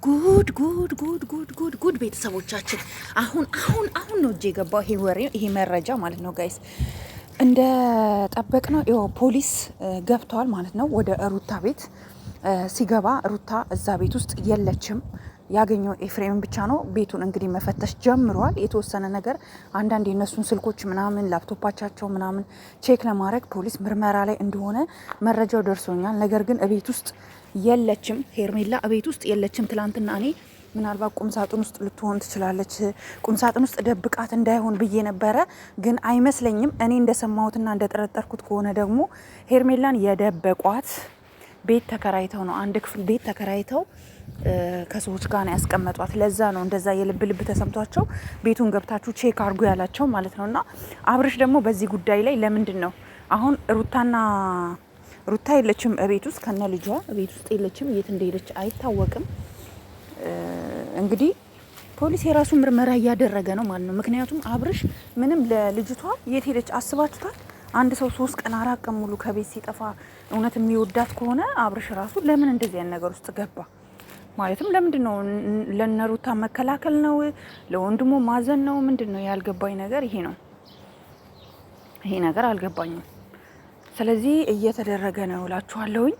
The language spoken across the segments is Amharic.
ጉድ ቤተሰቦቻችን አሁን ነው እጄ የገባው ይሄ ወሬ ይሄ መረጃ ማለት ነው ጋይስ። እንደ ጠበቅ ነው ይኸው ፖሊስ ገብተዋል ማለት ነው ወደ ሩታ ቤት። ሲገባ ሩታ እዛ ቤት ውስጥ የለችም። ያገኘው ኤፍሬም ብቻ ነው። ቤቱን እንግዲህ መፈተሽ ጀምሯል። የተወሰነ ነገር አንዳንድ የነሱን ስልኮች ምናምን ላፕቶፓቻቸው ምናምን ቼክ ለማድረግ ፖሊስ ምርመራ ላይ እንደሆነ መረጃው ደርሶኛል። ነገር ግን እቤት ውስጥ የለችም። ሄርሜላ እቤት ውስጥ የለችም። ትላንትና እኔ ምናልባት ቁምሳጥን ውስጥ ልትሆን ትችላለች፣ ቁምሳጥን ውስጥ ደብቃት እንዳይሆን ብዬ ነበረ፣ ግን አይመስለኝም። እኔ እንደሰማሁትና እንደጠረጠርኩት ከሆነ ደግሞ ሄርሜላን የደበቋት ቤት ተከራይተው ነው። አንድ ክፍል ቤት ተከራይተው ከሰዎች ጋር ነው ያስቀመጧት። ለዛ ነው እንደዛ የልብ ልብ ተሰምቷቸው ቤቱን ገብታችሁ ቼክ አድርጉ ያላቸው ማለት ነው። እና አብርሽ ደግሞ በዚህ ጉዳይ ላይ ለምንድን ነው አሁን ሩታ የለችም እቤት ውስጥ ከነ ልጇ እቤት ውስጥ የለችም። የት እንደሄደች አይታወቅም። እንግዲህ ፖሊስ የራሱ ምርመራ እያደረገ ነው ማለት ነው። ምክንያቱም አብርሽ ምንም ለልጅቷ የት ሄደች አስባችሁታል? አንድ ሰው 3 ቀን 4 ቀን ሙሉ ከቤት ሲጠፋ እውነት የሚወዳት ከሆነ አብርሽ ራሱ ለምን እንደዚህ አይነት ነገር ውስጥ ገባ? ማለትም ለምንድን ነው ለነሩታ መከላከል ነው? ለወንድሙ ማዘን ነው? ምንድን ነው ያልገባኝ ነገር ይሄ ነው። ይሄ ነገር አልገባኝም። ስለዚህ እየተደረገ ነው እላችኋለሁኝ።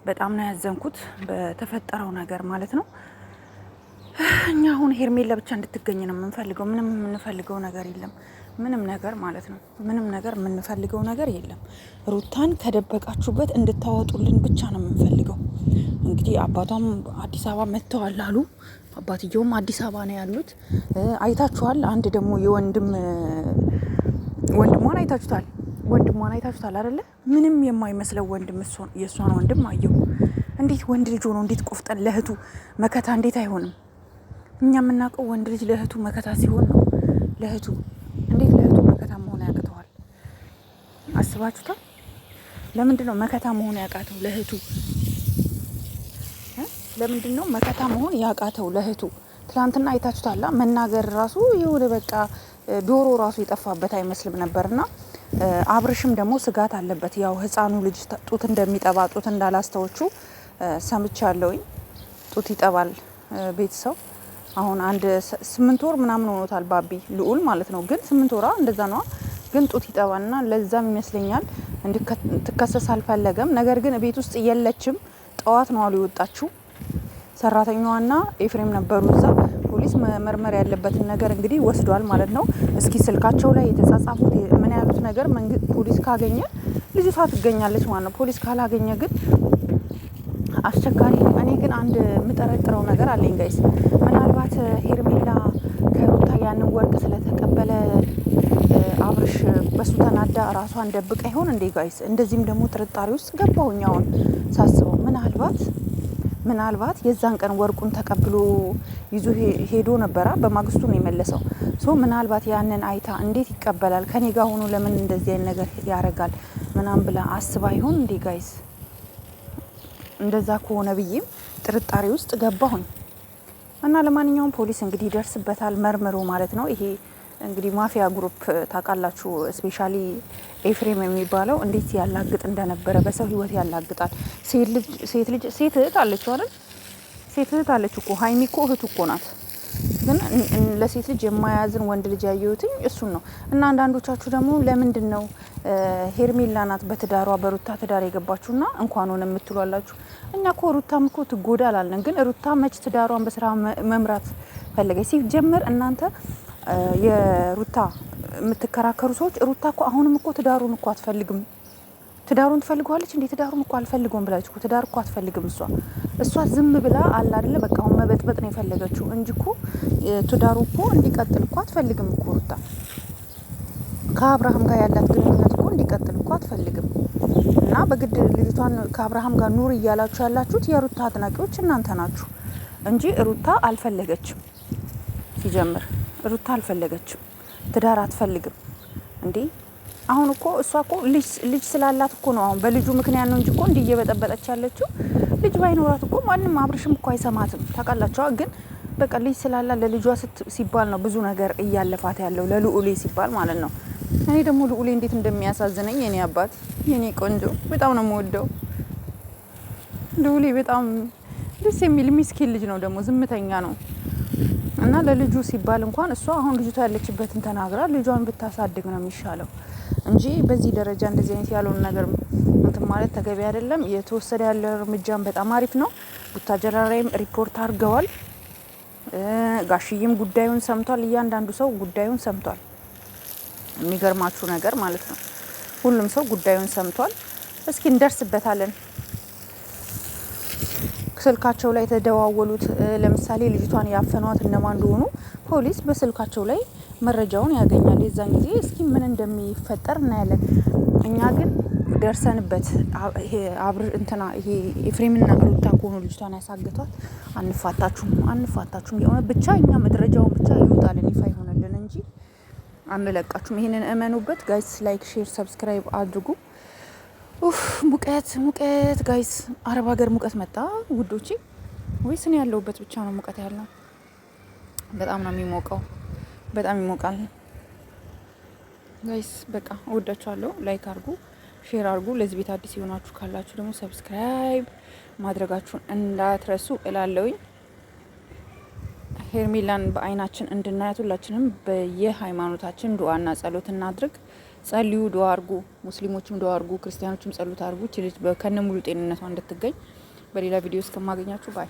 በጣም ነው ያዘንኩት በተፈጠረው ነገር ማለት ነው። እኛ አሁን ሄርሜላ ብቻ እንድትገኝ ነው የምንፈልገው። ምንም የምንፈልገው ነገር የለም። ምንም ነገር ማለት ነው። ምንም ነገር የምንፈልገው ነገር የለም። ሩታን ከደበቃችሁበት እንድታወጡልን ብቻ ነው የምንፈልገው። እንግዲህ አባቷም አዲስ አበባ መጥተዋል አሉ። አባትየውም አዲስ አበባ ነው ያሉት። አይታችኋል። አንድ ደግሞ ወንድሟን አይታችሁታል አይደለ? ምንም የማይመስለው ወንድም የእሷን ወንድም አየሁ። እንዴት ወንድ ልጅ ሆኖ እንዴት ቆፍጠን ለእህቱ መከታ እንዴት አይሆንም? እኛ የምናውቀው ወንድ ልጅ ለእህቱ መከታ ሲሆን ነው። እንዴት ለእህቱ መከታ መሆን ያቅተዋል? አስባችሁታል? ለምንድን ነው መከታ መሆን ያቃተው ለእህቱ? ለምንድን ነው መከታ መሆን ያቃተው ለእህቱ? ትላንትና አይታችሁታላ። መናገር ራሱ የሆነ በቃ ዶሮ ራሱ የጠፋበት አይመስልም ነበርና አብርሽም ደግሞ ስጋት አለበት። ያው ህፃኑ ልጅ ጡት እንደሚጠባ ጡት እንዳላስተዎቹ ሰምቻለሁኝ። ጡት ይጠባል ቤተሰብ አሁን 8 ወር ምናምን ሆኖታል። ባቢ ልዑል ማለት ነው። ግን 8 ወራ እንደዛ ነው። ግን ጡት ይጠባልና ለዛም ይመስለኛል እንድትከሰስ አልፈለገም። ነገር ግን ቤት ውስጥ የለችም። ጠዋት ነው አሉ የወጣችው። ሰራተኛዋና ኤፍሬም ነበሩ እዛ። ፖሊስ መመርመር ያለበትን ነገር እንግዲህ ወስዷል ማለት ነው። እስኪ ስልካቸው ላይ የተጻጻፉት ምን ያሉት ነገር ፖሊስ ካገኘ ልጅቷ ትገኛለች ማለት ነው። ፖሊስ ካላገኘ ግን አስቸጋሪ ነው። እኔ ግን አንድ የምጠረጥረው ነገር አለኝ ጋይስ። ምናልባት ሄርሜላ ከሩታ ያንን ወርቅ ስለተቀበለ አብርሽ በሱ ተናዳ ራሷን ደብቃ ይሆን እንዴ ጋይስ? እንደዚህም ደግሞ ጥርጣሬ ውስጥ ገባሁኝ አሁን ሳስበው። ምናልባት የዛን ቀን ወርቁን ተቀብሎ ይዞ ሄዶ ነበራ። በማግስቱ ነው የመለሰው። ምናልባት ያንን አይታ እንዴት ይቀበላል ከኔ ጋር ሆኖ ለምን እንደዚህ አይነት ነገር ያደርጋል ምናምን ብላ አስባ ይሆን እንዴ ጋይስ? እንደዛ ከሆነ ብዬም ጥርጣሬ ውስጥ ገባሁኝ። እና ለማንኛውም ፖሊስ እንግዲህ ይደርስበታል መርምሮ ማለት ነው። ይሄ እንግዲህ ማፊያ ግሩፕ ታውቃላችሁ። ስፔሻሊ ኤፍሬም የሚባለው እንዴት ያላግጥ እንደነበረ በሰው ህይወት ያላግጣል። ሴት እህት አለችው አይደል? ሴት እህት አለችው እኮ ሀይሚ እኮ እህቱ እኮ ናት። ግን ለሴት ልጅ የማያዝን ወንድ ልጅ ያየሁትኝ እሱን ነው። እና አንዳንዶቻችሁ ደግሞ ለምንድን ነው ሄርሜላ ናት በትዳሯ በሩታ ትዳር የገባችሁና እንኳን ሆነ የምትሏላችሁ? እኛ እኮ ሩታም እኮ ትጎዳ አላልንም። ግን ሩታ መች ትዳሯን በስራ መምራት ፈለገች? ሲጀምር እናንተ የሩታ የምትከራከሩ ሰዎች ሩታ እኮ አሁንም እኮ ትዳሩን እኮ አትፈልግም። ትዳሩን ትፈልገዋለች እንዴ? ትዳሩን እኮ አልፈልገውም ብላለች እኮ። ትዳር እኮ አትፈልግም እሷ ዝም ብላ አለ አይደለ በቃ አሁን መበጥበጥ ነው የፈለገችው እንጂ እኮ ትዳሩ እኮ እንዲቀጥል እኮ አትፈልግም እኮ ሩታ። ከአብርሃም ጋር ያላት ግንኙነት እኮ እንዲቀጥል እኮ አትፈልግም። እና በግድ ልጅቷን ከአብርሃም ጋር ኑር እያላችሁ ያላችሁት የሩታ አድናቂዎች እናንተ ናችሁ እንጂ ሩታ አልፈለገችም። ሲጀምር ሩታ አልፈለገችም። ትዳር አትፈልግም እንዴ? አሁን እኮ እሷ እኮ ልጅ ስላላት እኮ ነው። አሁን በልጁ ምክንያት ነው እንጂ እኮ እንዲህ እየበጠበጠች ያለችው። ልጅ ባይኖራት እኮ ማንም አብርሽም እኮ አይሰማትም። ታውቃላችሁ። ግን በቃ ልጅ ስላላት ለልጇ ሲባል ነው ብዙ ነገር እያለፋት ያለው፣ ለልዑሌ ሲባል ማለት ነው። እኔ ደግሞ ልዑሌ እንዴት እንደሚያሳዝነኝ የኔ አባት፣ የኔ ቆንጆ በጣም ነው የምወደው ልዑሌ። በጣም ደስ የሚል ሚስኪን ልጅ ነው ደግሞ ዝምተኛ ነው። እና ለልጁ ሲባል እንኳን እሷ አሁን ልጅቷ ያለችበትን ተናግራ ልጇን ብታሳድግ ነው የሚሻለው እንጂ በዚህ ደረጃ እንደዚህ አይነት ያለውን ነገር እንትን ማለት ተገቢ አይደለም። የተወሰደ ያለ እርምጃም በጣም አሪፍ ነው። ቡታጀራ ላይም ሪፖርት አድርገዋል። ጋሽዬም ጉዳዩን ሰምቷል። እያንዳንዱ ሰው ጉዳዩን ሰምቷል። የሚገርማችሁ ነገር ማለት ነው ሁሉም ሰው ጉዳዩን ሰምቷል። እስኪ እንደርስበታለን። ስልካቸው ላይ የተደዋወሉት ለምሳሌ ልጅቷን ያፈኗት እነማን እንደሆኑ ፖሊስ በስልካቸው ላይ መረጃውን ያገኛል። የዛን ጊዜ እስኪ ምን እንደሚፈጠር እናያለን። እኛ ግን ደርሰንበት ይሄ ይሄ ኤፍሬምና ሩታ ከሆኑ ልጅቷን ያሳገቷት አንፋታችሁም የሆነ ብቻ እኛ መረጃውን ብቻ ይወጣልን ይፋ ይሆነልን እንጂ አንለቃችሁም። ይሄንን እመኑበት ጋይስ። ላይክ፣ ሼር፣ ሰብስክራይብ አድርጉ። ሙቀት ጋይስ፣ አረብ ሀገር ሙቀት መጣ ውዶቼ። ወይስ እኔ ያለሁበት ብቻ ነው ሙቀት ያለው? በጣም ነው የሚሞቀው፣ በጣም ይሞቃል ጋይስ። በቃ እወዳችኋለሁ። ላይክ አድርጉ፣ ሼር አድርጉ። ለዚህ ቤት አዲስ የሆናችሁ ካላችሁ ደግሞ ሰብስክራይብ ማድረጋችሁን እንዳትረሱ እላለሁኝ። ሄርሜላን በአይናችን እንድናያት ሁላችንም በየሃይማኖታችን ዱአና ጸሎት እናድርግ። ጸልዩ፣ ዱአ አድርጉ። ሙስሊሞችም ዱአ አድርጉ፣ ክርስቲያኖችም ጸሎት አድርጉ። ልጅ ከነ ሙሉ ጤንነቷ እንድትገኝ። በሌላ ቪዲዮ እስከማገኛችሁ ባይ